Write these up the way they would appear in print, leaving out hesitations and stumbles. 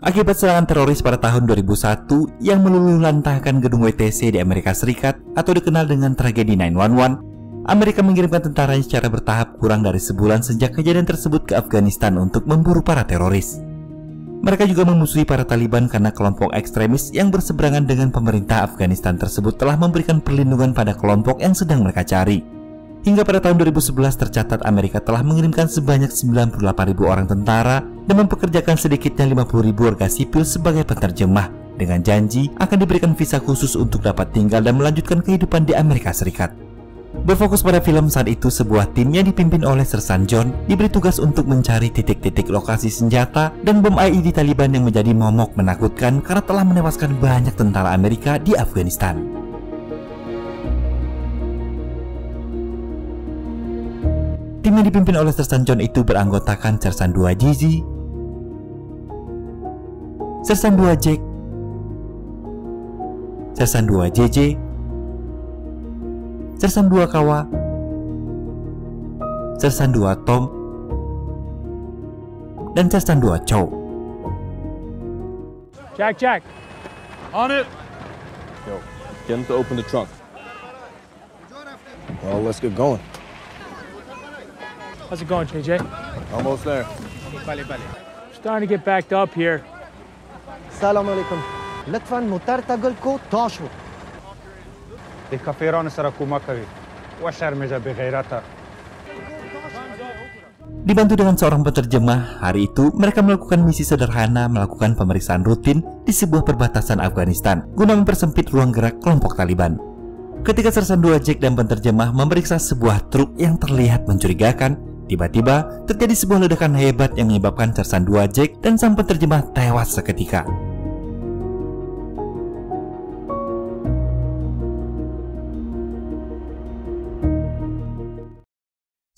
Akibat serangan teroris pada tahun 2001 yang meluluhlantahkan gedung WTC di Amerika Serikat atau dikenal dengan tragedi 9/11, Amerika mengirimkan tentaranya secara bertahap kurang dari sebulan sejak kejadian tersebut ke Afghanistan untuk memburu para teroris. Mereka juga memusuhi para Taliban karena kelompok ekstremis yang berseberangan dengan pemerintah Afghanistan tersebut telah memberikan perlindungan pada kelompok yang sedang mereka cari. Hingga pada tahun 2011 tercatat Amerika telah mengirimkan sebanyak 98.000 orang tentara dan mempekerjakan sedikitnya 50.000 warga sipil sebagai penerjemah dengan janji akan diberikan visa khusus untuk dapat tinggal dan melanjutkan kehidupan di Amerika Serikat. Berfokus pada film saat itu, sebuah tim yang dipimpin oleh Sersan John diberi tugas untuk mencari titik-titik lokasi senjata dan bom IED Taliban yang menjadi momok menakutkan karena telah menewaskan banyak tentara Amerika di Afghanistan. Tim yang dipimpin oleh Sersan John itu beranggotakan Sersan 2 Gigi, Sersan 2 Jack, Sersan 2 JJ, Sersan 2 Kawa, Sersan 2 Tom, dan Sersan 2 Chow. Jack. On it. Yo, get him to open the trunk. Well, let's get going. How's it going, JJ? Almost there. Starting to get backed up here. السلام عليكم. لطفاً موتر تقل کو تاشو. الكافيران سرقوا مكري وشرمجة بغيرتها. Dibantu dengan seorang penerjemah, hari itu mereka melakukan misi sederhana melakukan pemeriksaan rutin di sebuah perbatasan Afghanistan guna mempersempit ruang gerak kelompok Taliban. Ketika Sersan 2 Jack dan penerjemah memeriksa sebuah truk yang terlihat mencurigakan, tiba-tiba terjadi sebuah ledakan hebat yang menyebabkan Sersan 2 Jack dan sang penerjemah tewas seketika.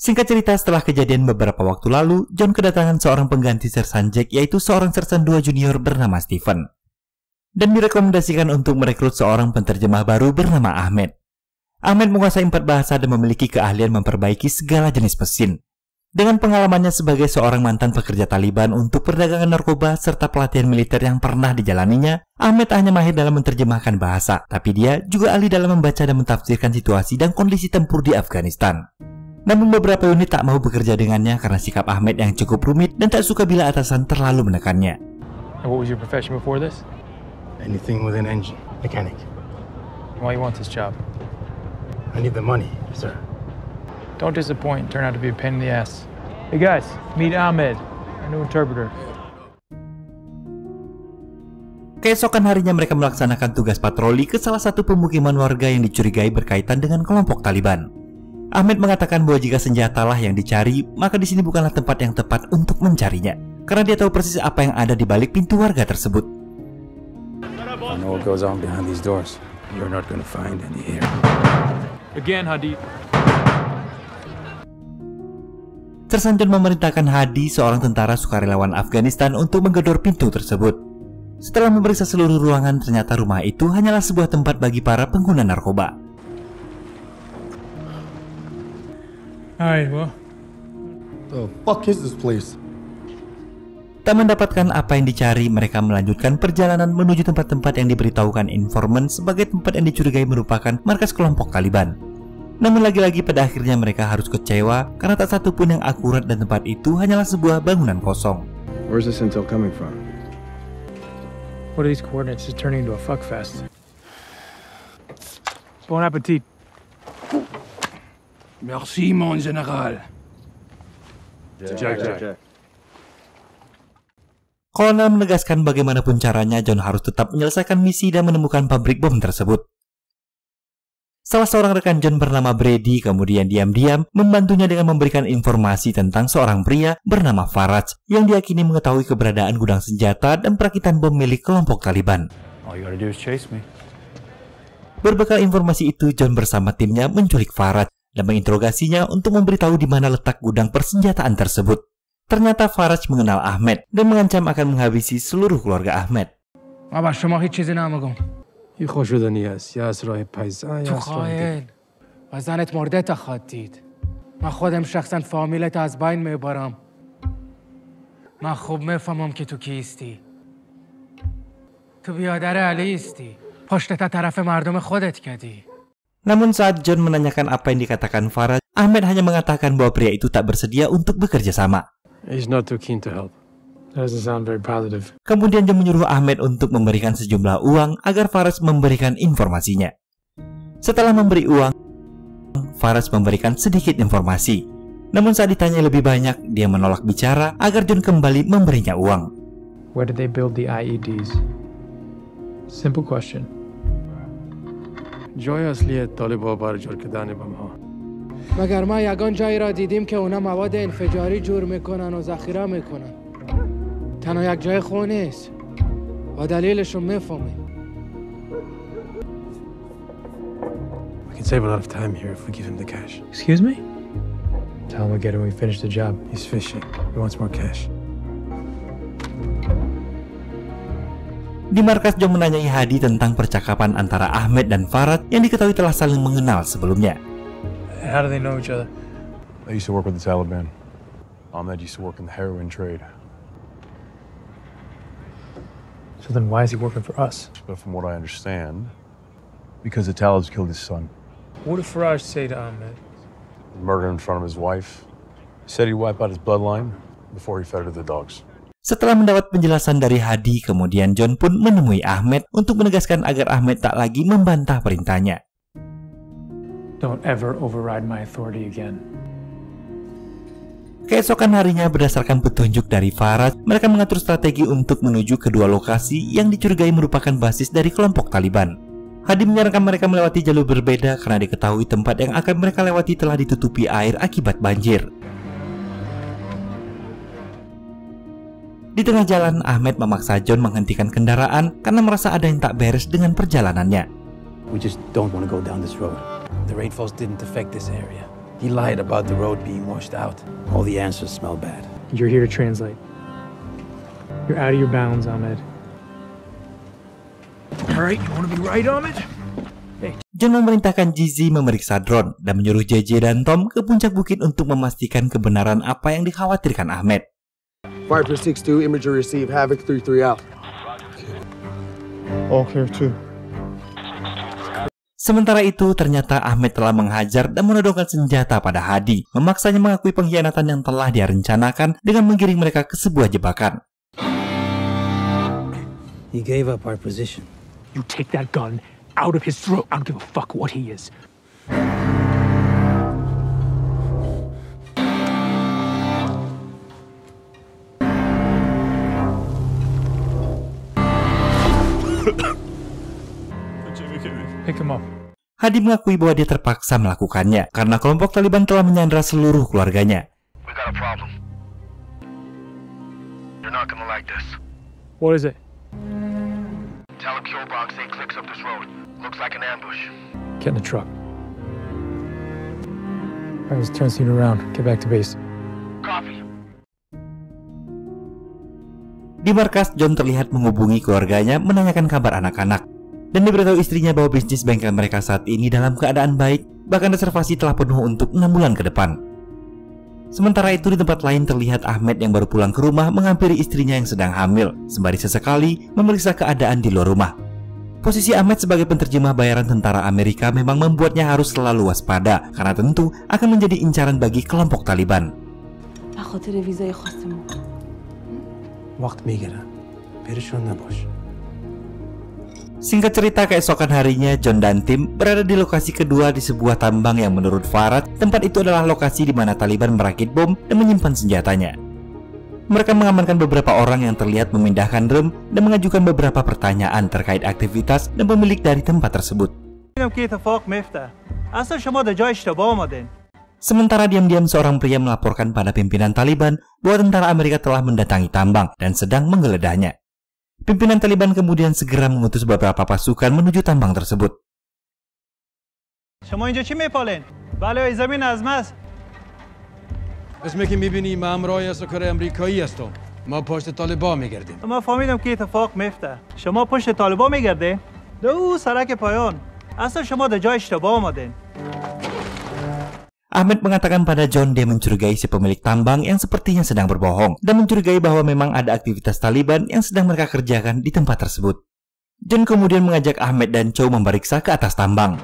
Singkat cerita, setelah kejadian beberapa waktu lalu, John kedatangan seorang pengganti Sersan Jack, yaitu seorang Sersan 2 Junior bernama Stephen. Dan direkomendasikan untuk merekrut seorang penerjemah baru bernama Ahmed. Ahmed menguasai 4 bahasa dan memiliki keahlian memperbaiki segala jenis mesin. Dengan pengalamannya sebagai seorang mantan pekerja Taliban untuk perdagangan narkoba serta pelatihan militer yang pernah dijalaninya, Ahmed hanya mahir dalam menerjemahkan bahasa, tapi dia juga ahli dalam membaca dan mentafsirkan situasi dan kondisi tempur di Afghanistan. Namun beberapa unit tak mau bekerja dengannya karena sikap Ahmed yang cukup rumit dan tak suka bila atasan terlalu menekannya. What was your profession before this? Anything with an engine. Mechanic. Why you want this job? I need the money, sir. Don't disappoint. Turn out to be a pain in the ass. Hey guys, meet Ahmed, our new interpreter. Keesokan harinya mereka melaksanakan tugas patroli ke salah satu pemukiman warga yang dicurigai berkaitan dengan kelompok Taliban. Ahmed mengatakan bahwa jika senjatalah yang dicari, maka di sini bukanlah tempat yang tepat untuk mencarinya, karena dia tahu persis apa yang ada di balik pintu warga tersebut. I know what goes on behind these doors. You're not gonna find any here. Again, Hadi. Sersan John memerintahkan Hadi, seorang tentara sukarelawan Afghanistan, untuk menggedor pintu tersebut. Setelah memeriksa seluruh ruangan, ternyata rumah itu hanyalah sebuah tempat bagi para pengguna narkoba. Alright, well. The fuck is this place? Tak mendapatkan apa yang dicari, mereka melanjutkan perjalanan menuju tempat-tempat yang diberitahukan informan sebagai tempat yang dicurigai merupakan markas kelompok Taliban. Namun lagi-lagi pada akhirnya mereka harus kecewa karena tak satu pun yang akurat dan tempat itu hanyalah sebuah bangunan kosong. Where's this intel coming from? What are these coordinates? It's turning into a fuckfest. Bon appetit. Merci, mon général. Jack. Kolonel menegaskan bagaimanapun caranya John harus tetap menyelesaikan misi dan menemukan pabrik bom tersebut. Salah seorang rekan John bernama Brady kemudian diam-diam membantunya dengan memberikan informasi tentang seorang pria bernama Faraj yang diyakini mengetahui keberadaan gudang senjata dan perakitan bom milik kelompok Taliban. All you gotta do is chase me. Berbekal informasi itu, John bersama timnya menculik Faraj dan menginterogasinya untuk memberitahu di mana letak gudang persenjataan tersebut. Ternyata Faraj mengenal Ahmed dan mengancam akan menghabisi seluruh keluarga Ahmed. تو خائن و زنت مرده خواهد دید. من خودم شخصا فامیلت از بین میبرم. من خوب میفهمم که تو کیستی. تو بیادر علی استی پشت تا طرف مردم خودت کردی. Namun saat John menanyakan apa yang dikatakan Faraj, Ahmed hanya mengatakan bahwa pria itu tak bersedia untuk bekerja sama. He's not too keen to help. That doesn't sound very positive. Kemudian John menyuruh Ahmed untuk memberikan sejumlah uang agar Faraj memberikan informasinya. Setelah memberi uang, Faraj memberikan sedikit informasi. Namun saat ditanya lebih banyak, dia menolak bicara agar John kembali memberinya uang. Where did they build the IEDs? Simple question. جای اصلی طالبان برای جور کردن بمها. مگر ما یگان جایی را دیدیم که اونا مواد انفجاری جور میکنن و ذخیره میکنن. تنها یک جای خو نیست. با دلیلشون میفهمیم. We can save a lot of time here if we give him the cash. Excuse me? Tell him we'll get it when we finish the job. He's fishing. He wants more cash. Di markas, John menanyai Hadi tentang percakapan antara Ahmed dan Faraj yang diketahui telah saling mengenal sebelumnya. How do they know each other? I used to work with the Taliban. Ahmed used to work in the heroin trade. So then why is he working for us? But from what I understand, because the Talibs killed his son. What did Faraj say to Ahmed? Murdered in front of his wife. He said he'd wipe out his bloodline before he fed it to the dogs. Setelah mendapat penjelasan dari Hadi, kemudian John pun menemui Ahmed untuk menegaskan agar Ahmed tak lagi membantah perintahnya. Don't ever override my authority again. Keesokan harinya, berdasarkan petunjuk dari Faraj, mereka mengatur strategi untuk menuju kedua lokasi yang dicurigai merupakan basis dari kelompok Taliban. Hadi menyarankan mereka melewati jalur berbeda karena diketahui tempat yang akan mereka lewati telah ditutupi air akibat banjir. Di tengah jalan, Ahmed memaksa John menghentikan kendaraan karena merasa ada yang tak beres dengan perjalanannya. We just don't want to go down this road. The rainfalls didn't affect this area. He lied about the road being washed out. All the answers smell bad. You're here to translate. You're out of your bounds, Ahmed. All right, you want to be right, Ahmed? John memerintahkan Jizi memeriksa drone dan menyuruh JJ dan Tom ke puncak bukit untuk memastikan kebenaran apa yang dikhawatirkan Ahmed. Viper 6-2, imagery received, Havoc 3-3 out. All clear too. Sementara itu, ternyata Ahmed telah menghajar dan menodongkan senjata pada Hadi, memaksanya mengakui pengkhianatan yang telah dia rencanakan dengan menggiring mereka ke sebuah jebakan. He gave up our position. You take that gun out of his throat. I don't give a fuck what he is. Pick him up. Hadi mengakui bahwa dia terpaksa melakukannya karena kelompok Taliban telah menyandra seluruh keluarganya. We got a problem. You're not gonna like this. What is it? Talib kill box 8 clicks up this road. Looks like an ambush. Get in the truck. All right, let's turn the scene around. Get back to base. Copy. Di markas, John terlihat menghubungi keluarganya menanyakan kabar anak-anak. Dan diberitahu istrinya bahwa bisnis bengkel mereka saat ini dalam keadaan baik, bahkan reservasi telah penuh untuk 6 bulan ke depan. Sementara itu, di tempat lain terlihat Ahmed yang baru pulang ke rumah menghampiri istrinya yang sedang hamil, sembari sesekali memeriksa keadaan di luar rumah. Posisi Ahmed sebagai penterjemah bayaran tentara Amerika memang membuatnya harus selalu waspada, karena tentu akan menjadi incaran bagi kelompok Taliban. Waqt migirem. Perişan nabash. Singkat cerita, keesokan harinya John dan tim berada di lokasi kedua di sebuah tambang yang menurut Faraj, tempat itu adalah lokasi di mana Taliban merakit bom dan menyimpan senjatanya. Mereka mengamankan beberapa orang yang terlihat memindahkan rem dan mengajukan beberapa pertanyaan terkait aktivitas dan pemilik dari tempat tersebut. Sementara diam-diam seorang pria melaporkan pada pimpinan Taliban bahwa tentara Amerika telah mendatangi tambang dan sedang menggeledahnya. Pimpinan Taliban kemudian segera mengutus beberapa pasukan menuju tambang tersebut. اسم که میبینی ما همراه است و کار امریکایی هستم. ما پشت طالبان میگردیم. ما فهمیدم که اتفاق میفته. شما پشت طالبان میگردین؟ دو سرک پایان. اصلا شما در جای اشتباه آمدین. Ahmed mengatakan pada John dia mencurigai si pemilik tambang yang sepertinya sedang berbohong dan mencurigai bahwa memang ada aktivitas Taliban yang sedang mereka kerjakan di tempat tersebut. John kemudian mengajak Ahmed dan Chow memeriksa ke atas tambang.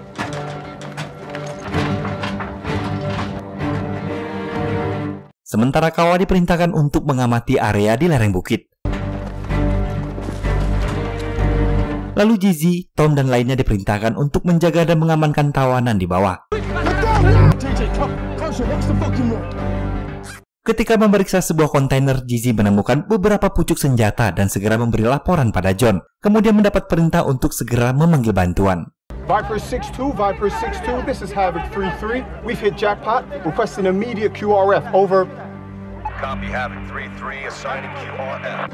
Sementara Kawa diperintahkan untuk mengamati area di lereng bukit. Lalu Jizzy, Tom, dan lainnya diperintahkan untuk menjaga dan mengamankan tawanan di bawah. Ketika memeriksa sebuah kontainer, Jizzy menemukan beberapa pucuk senjata dan segera memberi laporan pada John. Kemudian mendapat perintah untuk segera memanggil bantuan. Viper 6-2, Viper 6-2, this is Havoc 3-3. We've hit jackpot, requesting immediate QRF, over. Copy, Havoc 3-3, assigning QRF.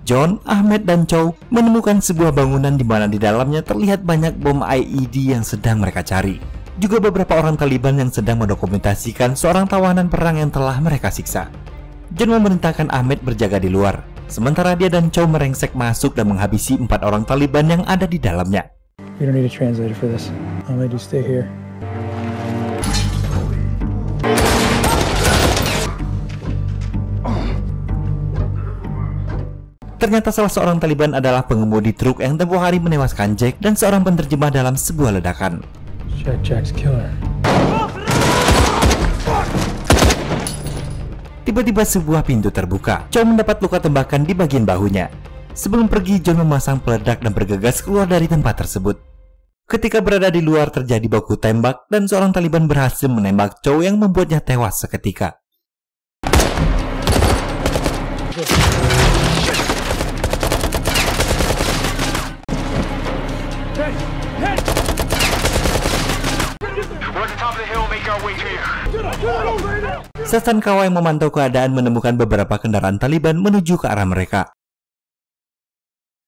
John, Ahmed, dan Chow menemukan sebuah bangunan di mana di dalamnya terlihat banyak bom IED yang sedang mereka cari. Juga beberapa orang Taliban yang sedang mendokumentasikan seorang tawanan perang yang telah mereka siksa. John memerintahkan Ahmed berjaga di luar, sementara dia dan Chow merengsek masuk dan menghabisi 4 orang Taliban yang ada di dalamnya. You don't need a translator for this. Ahmed, you stay here. Ternyata salah seorang Taliban adalah pengemudi truk yang tempoh hari menewaskan Jack dan seorang penerjemah dalam sebuah ledakan. Jack's killer. Tiba-tiba sebuah pintu terbuka. Chow mendapat luka tembakan di bagian bahunya. Sebelum pergi, John memasang peledak dan bergegas keluar dari tempat tersebut. Ketika berada di luar, terjadi baku tembak dan seorang Taliban berhasil menembak Chow yang membuatnya tewas seketika. Sasan Kawa yang memantau keadaan menemukan beberapa kendaraan Taliban menuju ke arah mereka.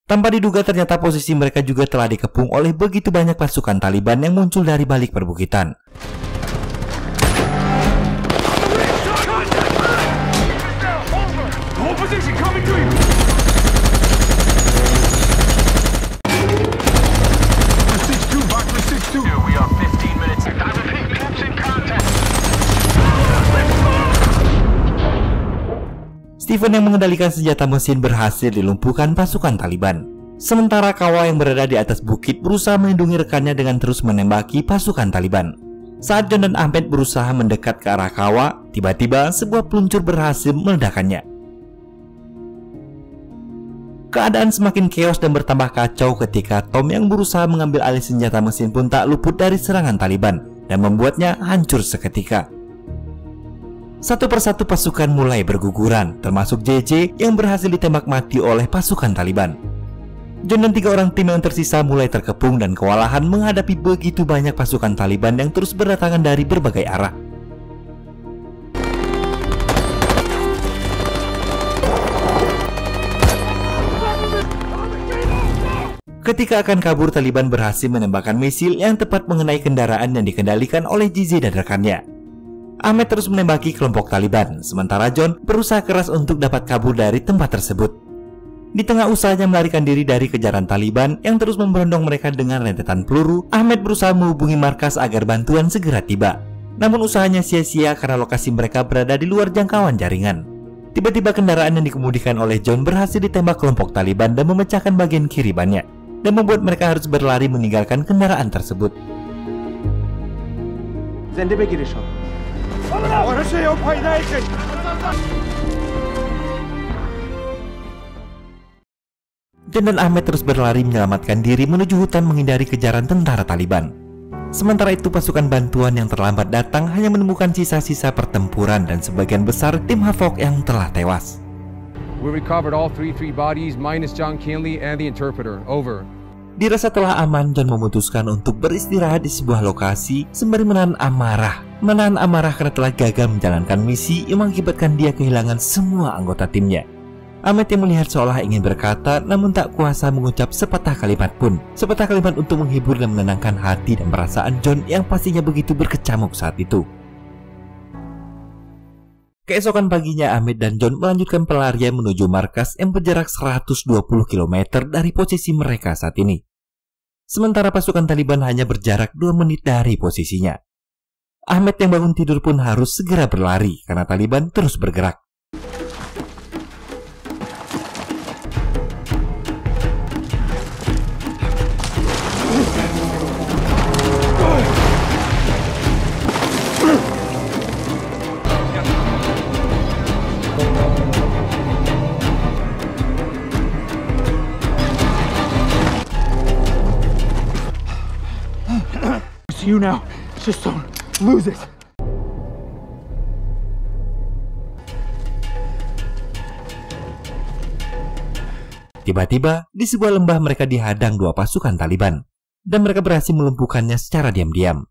Tanpa diduga ternyata posisi mereka juga telah dikepung oleh begitu banyak pasukan Taliban yang muncul dari balik perbukitan. Stephen yang mengendalikan senjata mesin berhasil dilumpuhkan pasukan Taliban. Sementara Kawa yang berada di atas bukit berusaha melindungi rekannya dengan terus menembaki pasukan Taliban. Saat John dan Ahmed berusaha mendekat ke arah Kawa, tiba-tiba sebuah peluncur berhasil meledakkannya. Keadaan semakin keos dan bertambah kacau ketika Tom yang berusaha mengambil alih senjata mesin pun tak luput dari serangan Taliban dan membuatnya hancur seketika. Satu persatu pasukan mulai berguguran, termasuk JJ yang berhasil ditembak mati oleh pasukan Taliban. John dan 3 orang tim yang tersisa mulai terkepung dan kewalahan menghadapi begitu banyak pasukan Taliban yang terus berdatangan dari berbagai arah. Ketika akan kabur, Taliban berhasil menembakkan misil yang tepat mengenai kendaraan yang dikendalikan oleh Jizzy dan rekannya. Ahmed terus menembaki kelompok Taliban, sementara John berusaha keras untuk dapat kabur dari tempat tersebut. Di tengah usahanya melarikan diri dari kejaran Taliban yang terus memberondong mereka dengan rentetan peluru, Ahmed berusaha menghubungi markas agar bantuan segera tiba. Namun usahanya sia-sia karena lokasi mereka berada di luar jangkauan jaringan. Tiba-tiba kendaraan yang dikemudikan oleh John berhasil ditembak kelompok Taliban dan memecahkan bagian kiri bannya, dan membuat mereka harus berlari meninggalkan kendaraan tersebut. John dan Ahmed terus berlari menyelamatkan diri menuju hutan menghindari kejaran tentara Taliban. Sementara itu pasukan bantuan yang terlambat datang hanya menemukan sisa-sisa pertempuran dan sebagian besar tim Havoc yang telah tewas. We recovered all 3 bodies minus John Kinley and the interpreter. Over. Dirasa telah aman, John memutuskan untuk beristirahat di sebuah lokasi sembari menahan amarah. Menahan amarah karena telah gagal menjalankan misi yang mengakibatkan dia kehilangan semua anggota timnya. Ahmed yang melihat seolah ingin berkata namun tak kuasa mengucap sepatah kalimat pun. Sepatah kalimat untuk menghibur dan menenangkan hati dan perasaan John yang pastinya begitu berkecamuk saat itu. Keesokan paginya Ahmed dan John melanjutkan pelarian menuju markas yang berjarak 120 km dari posisi mereka saat ini. Sementara pasukan Taliban hanya berjarak 2 menit dari posisinya. Ahmed yang bangun tidur pun harus segera berlari karena Taliban terus bergerak. It's you now. Just don't lose it. Tiba-tiba, di sebuah lembah mereka dihadang dua pasukan Taliban, dan mereka berhasil melumpuhkannya secara diam-diam.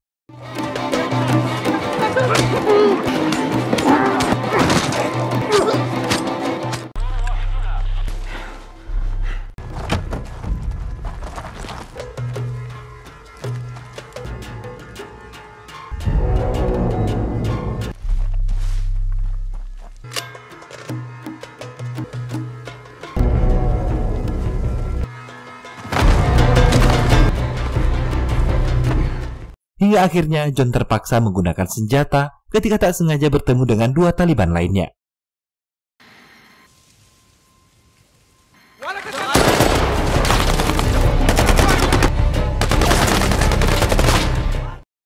Hingga akhirnya John terpaksa menggunakan senjata ketika tak sengaja bertemu dengan dua Taliban lainnya.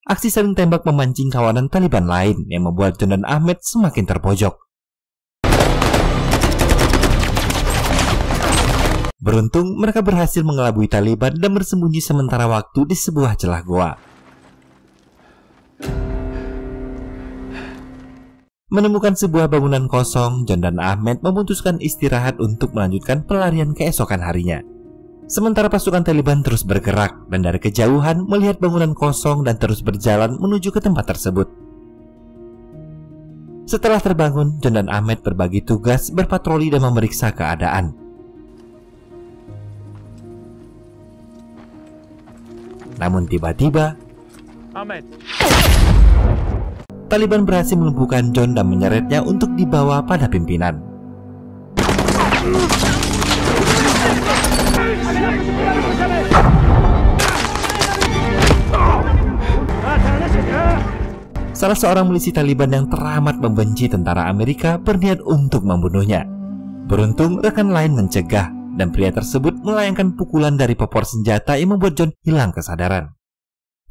Aksi saling tembak memancing kawanan Taliban lain yang membuat John dan Ahmed semakin terpojok. Beruntung mereka berhasil mengelabui Taliban dan bersembunyi sementara waktu di sebuah celah goa. Menemukan sebuah bangunan kosong, John dan Ahmed memutuskan istirahat untuk melanjutkan pelarian keesokan harinya. Sementara pasukan Taliban terus bergerak dan dari kejauhan melihat bangunan kosong dan terus berjalan menuju ke tempat tersebut. Setelah terbangun, John dan Ahmed berbagi tugas berpatroli dan memeriksa keadaan. Namun tiba-tiba, Taliban berhasil melumpuhkan John dan menyeretnya untuk dibawa pada pimpinan. Salah seorang milisi Taliban yang teramat membenci tentara Amerika berniat untuk membunuhnya. Beruntung rekan lain mencegah dan pria tersebut melayangkan pukulan dari popor senjata yang membuat John hilang kesadaran.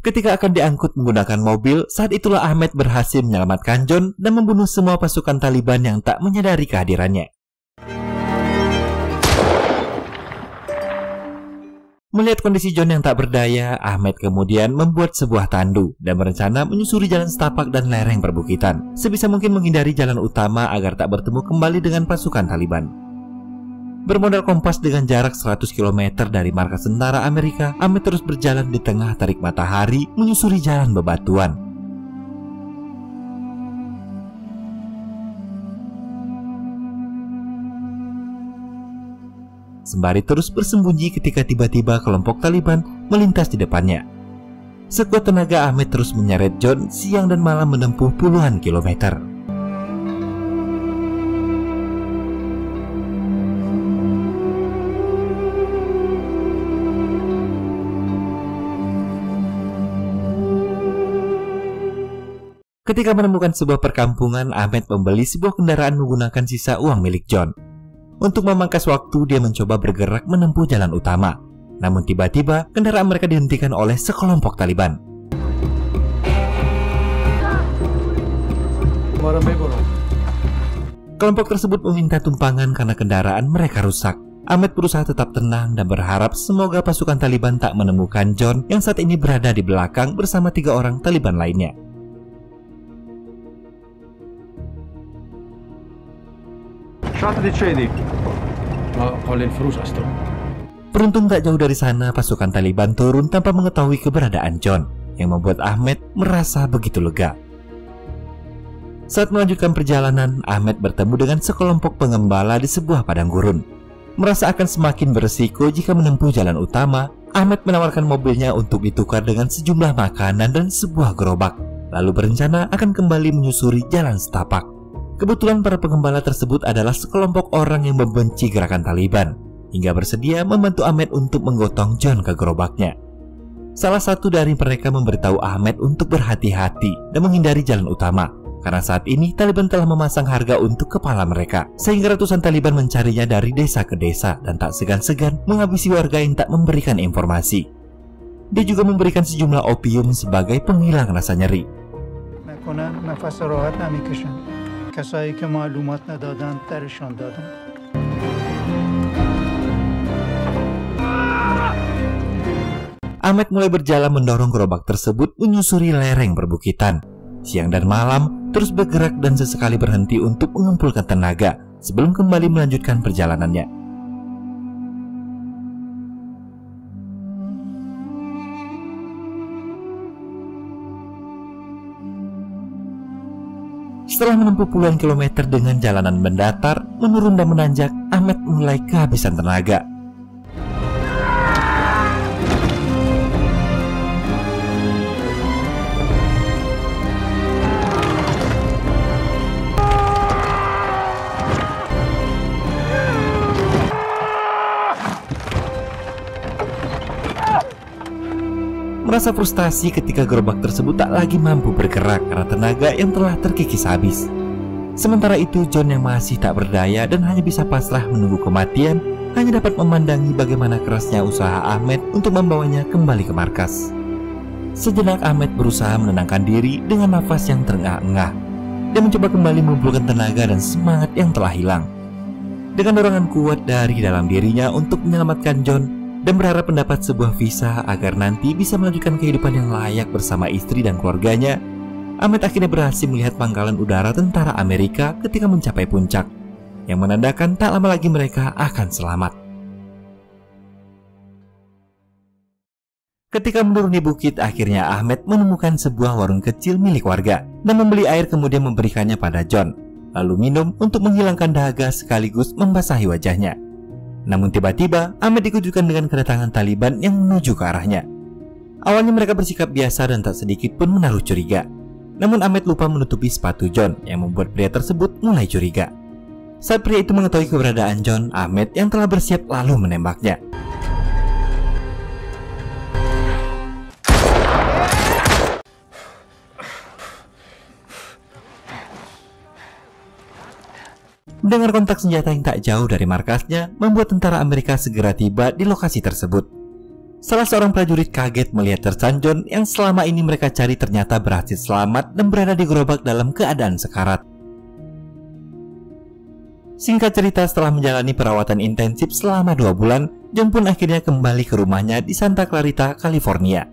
Ketika akan diangkut menggunakan mobil, saat itulah Ahmed berhasil menyelamatkan John dan membunuh semua pasukan Taliban yang tak menyadari kehadirannya. Melihat kondisi John yang tak berdaya, Ahmed kemudian membuat sebuah tandu dan berencana menyusuri jalan setapak dan lereng perbukitan, sebisa mungkin menghindari jalan utama agar tak bertemu kembali dengan pasukan Taliban. Bermodal kompas dengan jarak 100 km dari markas tentara Amerika, Ahmed terus berjalan di tengah terik matahari menyusuri jalan bebatuan. Sembari terus bersembunyi ketika tiba-tiba kelompok Taliban melintas di depannya. Sekuat tenaga Ahmed terus menyeret John siang dan malam menempuh puluhan kilometer. Ketika menemukan sebuah perkampungan, Ahmed membeli sebuah kendaraan menggunakan sisa uang milik John. Untuk memangkas waktu, dia mencoba bergerak menempuh jalan utama. Namun tiba-tiba, kendaraan mereka dihentikan oleh sekelompok Taliban. Kelompok tersebut meminta tumpangan karena kendaraan mereka rusak. Ahmed berusaha tetap tenang dan berharap semoga pasukan Taliban tak menemukan John yang saat ini berada di belakang bersama 3 orang Taliban lainnya. Beruntung tak jauh dari sana, pasukan Taliban turun tanpa mengetahui keberadaan John, yang membuat Ahmed merasa begitu lega. Saat melanjutkan perjalanan, Ahmed bertemu dengan sekelompok pengembala di sebuah padang gurun. Merasa akan semakin beresiko jika menempuh jalan utama, Ahmed menawarkan mobilnya untuk ditukar dengan sejumlah makanan dan sebuah gerobak, lalu berencana akan kembali menyusuri jalan setapak. Kebetulan para pengembala tersebut adalah sekelompok orang yang membenci gerakan Taliban, hingga bersedia membantu Ahmed untuk menggotong John ke gerobaknya. Salah satu dari mereka memberitahu Ahmed untuk berhati-hati dan menghindari jalan utama, karena saat ini Taliban telah memasang harga untuk kepala mereka, sehingga ratusan Taliban mencarinya dari desa ke desa dan tak segan-segan menghabisi warga yang tak memberikan informasi. Dia juga memberikan sejumlah opium sebagai penghilang rasa nyeri. Ahmed mulai berjalan mendorong gerobak tersebut menyusuri lereng perbukitan. Siang dan malam terus bergerak dan sesekali berhenti untuk mengumpulkan tenaga sebelum kembali melanjutkan perjalanannya. Setelah menempuh puluhan kilometer dengan jalanan mendatar, menurun dan menanjak, Ahmed mulai kehabisan tenaga. Merasa frustasi ketika gerobak tersebut tak lagi mampu bergerak karena tenaga yang telah terkikis habis. Sementara itu John yang masih tak berdaya dan hanya bisa pasrah menunggu kematian, hanya dapat memandangi bagaimana kerasnya usaha Ahmed untuk membawanya kembali ke markas. Sejenak Ahmed berusaha menenangkan diri dengan nafas yang terengah-engah. Dia mencoba kembali mengumpulkan tenaga dan semangat yang telah hilang. Dengan dorongan kuat dari dalam dirinya untuk menyelamatkan John dan berharap mendapat sebuah visa agar nanti bisa melanjutkan kehidupan yang layak bersama istri dan keluarganya, Ahmed akhirnya berhasil melihat pangkalan udara tentara Amerika ketika mencapai puncak, yang menandakan tak lama lagi mereka akan selamat. Ketika menuruni bukit, akhirnya Ahmed menemukan sebuah warung kecil milik warga dan membeli air kemudian memberikannya pada John, lalu minum untuk menghilangkan dahaga sekaligus membasahi wajahnya. Namun tiba-tiba Ahmed dikejutkan dengan kedatangan Taliban yang menuju ke arahnya. Awalnya mereka bersikap biasa dan tak sedikit pun menaruh curiga. Namun Ahmed lupa menutupi sepatu John yang membuat pria tersebut mulai curiga. Saat pria itu mengetahui keberadaan John, Ahmed yang telah bersiap lalu menembaknya. Mendengar kontak senjata yang tak jauh dari markasnya membuat tentara Amerika segera tiba di lokasi tersebut. Salah seorang prajurit kaget melihat Sersan John yang selama ini mereka cari ternyata berhasil selamat dan berada di gerobak dalam keadaan sekarat. Singkat cerita, setelah menjalani perawatan intensif selama 2 bulan, John pun akhirnya kembali ke rumahnya di Santa Clarita, California.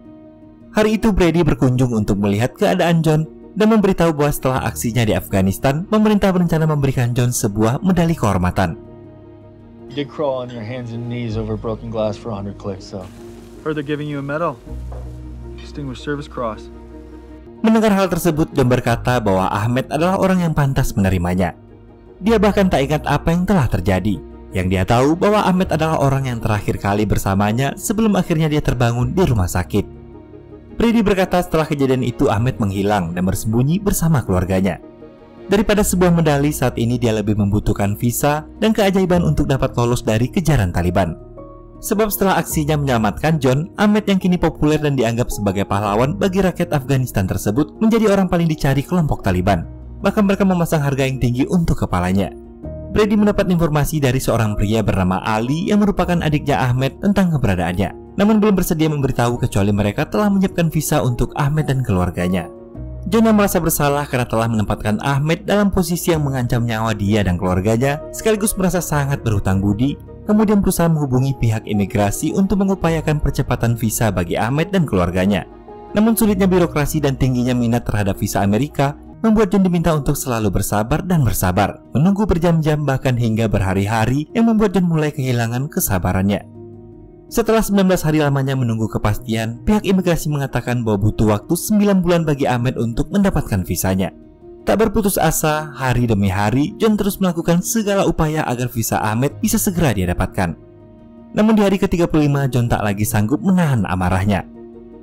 Hari itu Brady berkunjung untuk melihat keadaan John dan memberitahu bahwa setelah aksinya di Afghanistan, pemerintah berencana memberikan John sebuah medali kehormatan. You did crawl on your hands and knees over broken glass for 100 clicks, so. Heard they're giving you a medal. Distinguished Service Cross. Mendengar hal tersebut, John berkata bahwa Ahmed adalah orang yang pantas menerimanya. Dia bahkan tak ingat apa yang telah terjadi. Yang dia tahu bahwa Ahmed adalah orang yang terakhir kali bersamanya sebelum akhirnya dia terbangun di rumah sakit. Brady berkata setelah kejadian itu Ahmed menghilang dan bersembunyi bersama keluarganya. Daripada sebuah medali, saat ini dia lebih membutuhkan visa dan keajaiban untuk dapat lolos dari kejaran Taliban. Sebab setelah aksinya menyelamatkan John, Ahmed yang kini populer dan dianggap sebagai pahlawan bagi rakyat Afghanistan tersebut menjadi orang paling dicari kelompok Taliban. Bahkan mereka memasang harga yang tinggi untuk kepalanya. Brady mendapat informasi dari seorang pria bernama Ali yang merupakan adiknya Ahmed tentang keberadaannya. Namun belum bersedia memberitahu kecuali mereka telah menyiapkan visa untuk Ahmed dan keluarganya. John yang merasa bersalah karena telah menempatkan Ahmed dalam posisi yang mengancam nyawa dia dan keluarganya, sekaligus merasa sangat berhutang budi, kemudian berusaha menghubungi pihak imigrasi untuk mengupayakan percepatan visa bagi Ahmed dan keluarganya. Namun sulitnya birokrasi dan tingginya minat terhadap visa Amerika membuat John diminta untuk selalu bersabar dan bersabar, menunggu berjam-jam bahkan hingga berhari-hari yang membuat John mulai kehilangan kesabarannya. Setelah 19 hari lamanya menunggu kepastian, pihak imigrasi mengatakan bahwa butuh waktu 9 bulan bagi Ahmed untuk mendapatkan visanya. Tak berputus asa, hari demi hari, John terus melakukan segala upaya agar visa Ahmed bisa segera dia dapatkan. Namun di hari ke-35, John tak lagi sanggup menahan amarahnya.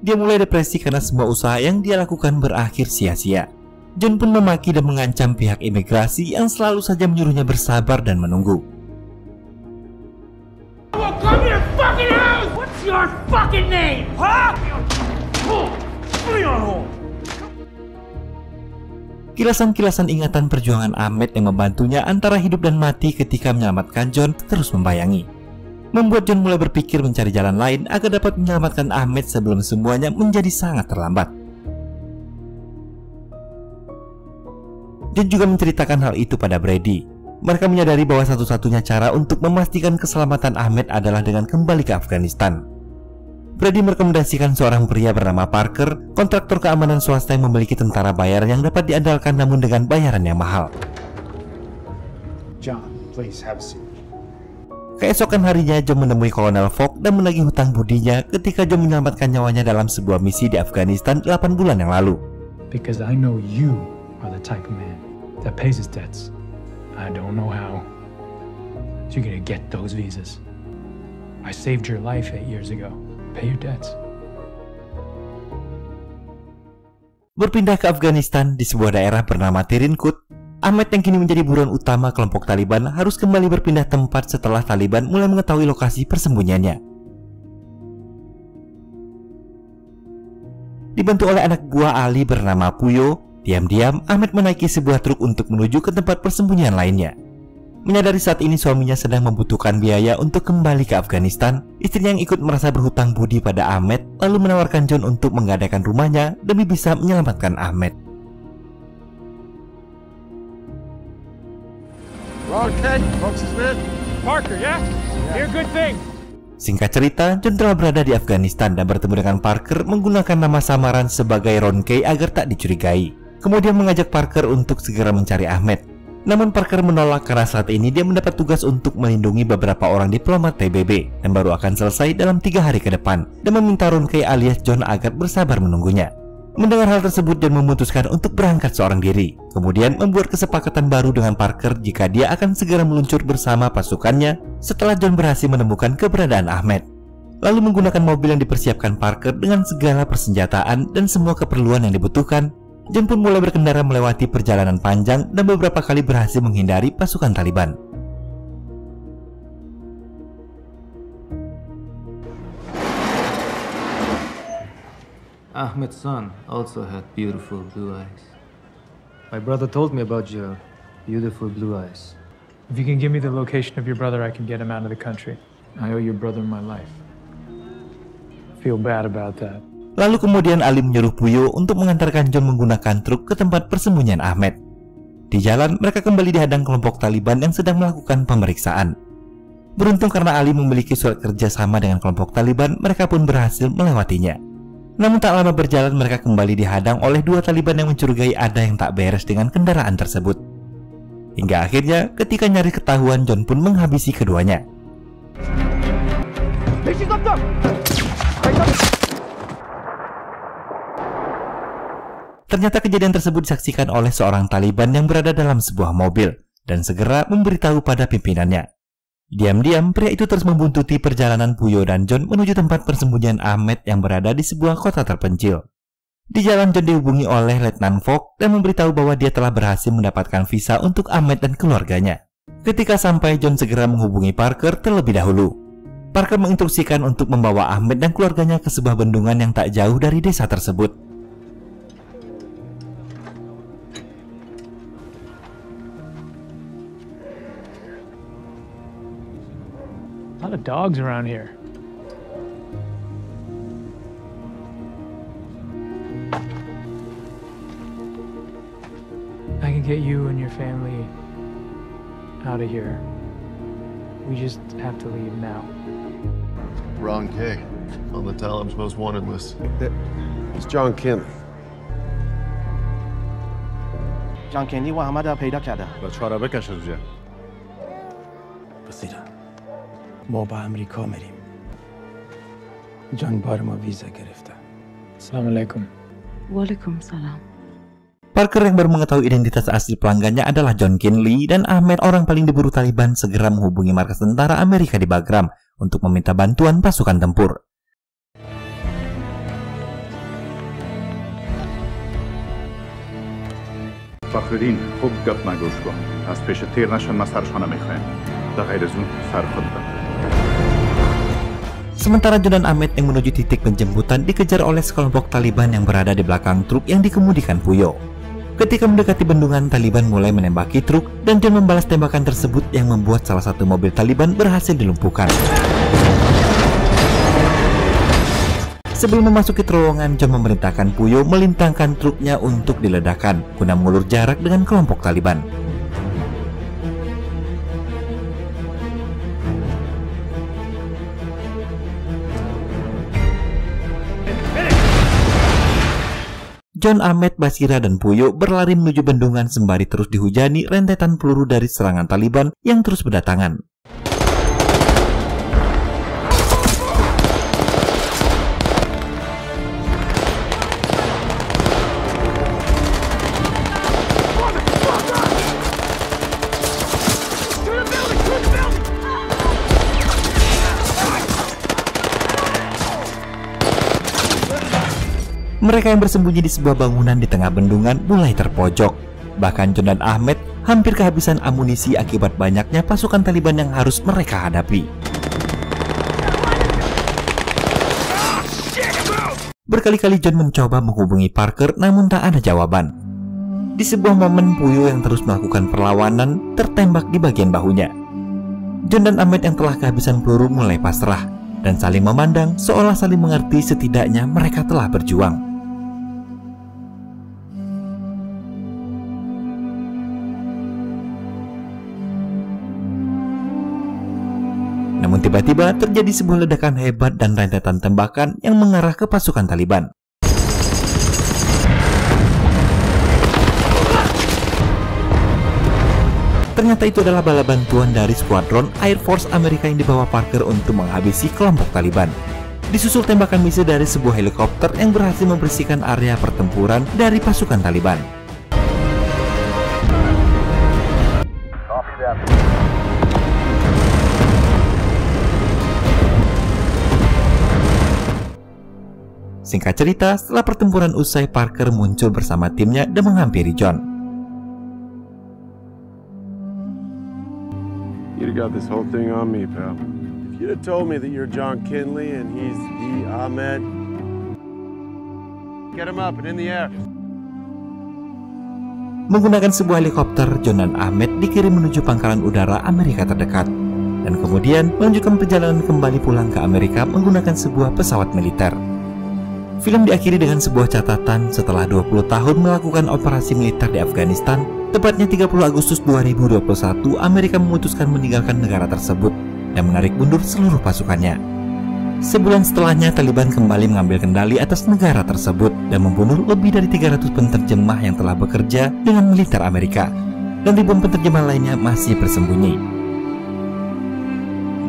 Dia mulai depresi karena semua usaha yang dia lakukan berakhir sia-sia. John pun memaki dan mengancam pihak imigrasi yang selalu saja menyuruhnya bersabar dan menunggu. Come to your fucking house! What's your your fucking name, huh? Put me on hold. Kilasan-kilasan ingatan perjuangan Ahmed yang membantunya antara hidup dan mati ketika menyelamatkan John terus membayangi. Membuat John mulai berpikir mencari jalan lain agar dapat menyelamatkan Ahmed sebelum semuanya menjadi sangat terlambat. John juga menceritakan hal itu pada Brady. Mereka menyadari bahwa satu-satunya cara untuk memastikan keselamatan Ahmed adalah dengan kembali ke Afghanistan. Brady merekomendasikan seorang pria bernama Parker, kontraktor keamanan swasta yang memiliki tentara bayaran yang dapat diandalkan namun dengan bayaran yang mahal. John, please have a seat. Keesokan harinya, John menemui Kolonel Fogg dan menagih hutang budinya ketika John menyelamatkan nyawanya dalam sebuah misi di Afghanistan 8 bulan yang lalu. Because I know you are the type of man that pays his debts. I don't know how. So you're gonna get those visas. I saved your life 8 years ago. Pay your debts. Berpindah ke Afghanistan di sebuah daerah bernama Tirinkut, Ahmed yang kini menjadi buruan utama kelompok Taliban harus kembali berpindah tempat setelah Taliban mulai mengetahui lokasi persembunyiannya. Dibantu oleh anak buah Ali bernama Puyo, diam-diam Ahmed menaiki sebuah truk untuk menuju ke tempat persembunyian lainnya. Menyadari saat ini suaminya sedang membutuhkan biaya untuk kembali ke Afghanistan, istrinya yang ikut merasa berhutang budi pada Ahmed lalu menawarkan John untuk menggadaikan rumahnya demi bisa menyelamatkan Ahmed. Parker, yeah? Hear good thing. Singkat cerita, John telah berada di Afghanistan dan bertemu dengan Parker menggunakan nama samaran sebagai Ron Kay agar tak dicurigai. Kemudian mengajak Parker untuk segera mencari Ahmed. Namun Parker menolak karena saat ini dia mendapat tugas untuk melindungi beberapa orang diplomat PBB dan baru akan selesai dalam 3 hari ke depan, dan meminta Ron Kay alias John agar bersabar menunggunya. Mendengar hal tersebut, John memutuskan untuk berangkat seorang diri, kemudian membuat kesepakatan baru dengan Parker jika dia akan segera meluncur bersama pasukannya setelah John berhasil menemukan keberadaan Ahmed. Lalu menggunakan mobil yang dipersiapkan Parker dengan segala persenjataan dan semua keperluan yang dibutuhkan, John pun mulai berkendara melewati perjalanan panjang dan beberapa kali berhasil menghindari pasukan Taliban. Ahmed's son also had beautiful blue eyes. My brother told me about your beautiful blue eyes. If you can give me the location of your brother, I can get him out of the country. I owe your brother my life. Feel bad about that. Lalu kemudian Ali menyuruh Puyo untuk mengantarkan John menggunakan truk ke tempat persembunyian Ahmed. Di jalan, mereka kembali dihadang kelompok Taliban yang sedang melakukan pemeriksaan. Beruntung karena Ali memiliki surat kerja sama dengan kelompok Taliban, mereka pun berhasil melewatinya. Namun tak lama berjalan, mereka kembali dihadang oleh 2 Taliban yang mencurigai ada yang tak beres dengan kendaraan tersebut. Hingga akhirnya, ketika nyaris ketahuan, John pun menghabisi keduanya. Ternyata kejadian tersebut disaksikan oleh seorang Taliban yang berada dalam sebuah mobil dan segera memberitahu pada pimpinannya. Diam-diam, pria itu terus membuntuti perjalanan Puyo dan John menuju tempat persembunyian Ahmed yang berada di sebuah kota terpencil. Di jalan, John dihubungi oleh Letnan Fogg dan memberitahu bahwa dia telah berhasil mendapatkan visa untuk Ahmed dan keluarganya. Ketika sampai, John segera menghubungi Parker terlebih dahulu. Parker menginstruksikan untuk membawa Ahmed dan keluarganya ke sebuah bendungan yang tak jauh dari desa tersebut. A lot of dogs around here. I can get you and your family out of here. We just have to leave now. Ron Kay on the Taliban's most wanted list. It's John Kinley. John Kinley و احمد پیدا کرده. بچه‌ها رو بکش از جا. بسیرا ما به امریکا میریم. جان بار ما ویزا گرفته. Assalamu alaikum. Waalaikumsalam. Parker yang baru mengetahui identitas asli pelanggannya adalah John Kinley, dan Ahmed, orang paling diburu Taliban, segera menghubungi markas tentara Amerika di Bagram untuk meminta bantuan pasukan tempur. فخرالدین خوب گپ نگوش کن. از پیش تیر نشن، ما سرشانه میخوایم. در غیر از اون سر خود بند. Sementara John dan Ahmed yang menuju titik penjemputan dikejar oleh sekelompok Taliban yang berada di belakang truk yang dikemudikan Puyo. Ketika mendekati bendungan, Taliban mulai menembaki truk dan John membalas tembakan tersebut yang membuat salah satu mobil Taliban berhasil dilumpuhkan. Sebelum memasuki terowongan, John memerintahkan Puyo melintangkan truknya untuk diledakkan guna mengulur jarak dengan kelompok Taliban. John, Ahmed, Basira, dan Puyo berlari menuju bendungan sembari terus dihujani rentetan peluru dari serangan Taliban yang terus berdatangan. Mereka yang bersembunyi di sebuah bangunan di tengah bendungan mulai terpojok. Bahkan John dan Ahmed hampir kehabisan amunisi akibat banyaknya pasukan Taliban yang harus mereka hadapi. Berkali-kali John mencoba menghubungi Parker namun tak ada jawaban. Di sebuah momen, Puyo yang terus melakukan perlawanan tertembak di bagian bahunya. John dan Ahmed yang telah kehabisan peluru mulai pasrah dan saling memandang seolah saling mengerti, setidaknya mereka telah berjuang. Namun tiba-tiba terjadi sebuah ledakan hebat dan rentetan tembakan yang mengarah ke pasukan Taliban. Ternyata itu adalah bala bantuan dari skuadron Air Force Amerika yang dibawa Parker untuk menghabisi kelompok Taliban. Disusul tembakan misil dari sebuah helikopter yang berhasil membersihkan area pertempuran dari pasukan Taliban. Singkat cerita, setelah pertempuran usai, Parker muncul bersama timnya dan menghampiri John. You'd have got this whole thing on me, pal. If you'd have told me that you're John Kinley and he's D. Ahmed, get him up and in the air. Menggunakan sebuah helikopter, John dan Ahmed dikirim menuju pangkalan udara Amerika terdekat, dan kemudian melanjutkan perjalanan kembali pulang ke Amerika menggunakan sebuah pesawat militer. Film diakhiri dengan sebuah catatan setelah 20 tahun melakukan operasi militer di Afghanistan. Tepatnya 30 Agustus 2021, Amerika memutuskan meninggalkan negara tersebut dan menarik mundur seluruh pasukannya. Sebulan setelahnya, Taliban kembali mengambil kendali atas negara tersebut dan membunuh lebih dari 300 penerjemah yang telah bekerja dengan militer Amerika, dan ribuan penerjemah lainnya masih bersembunyi.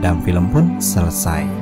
Dan film pun selesai.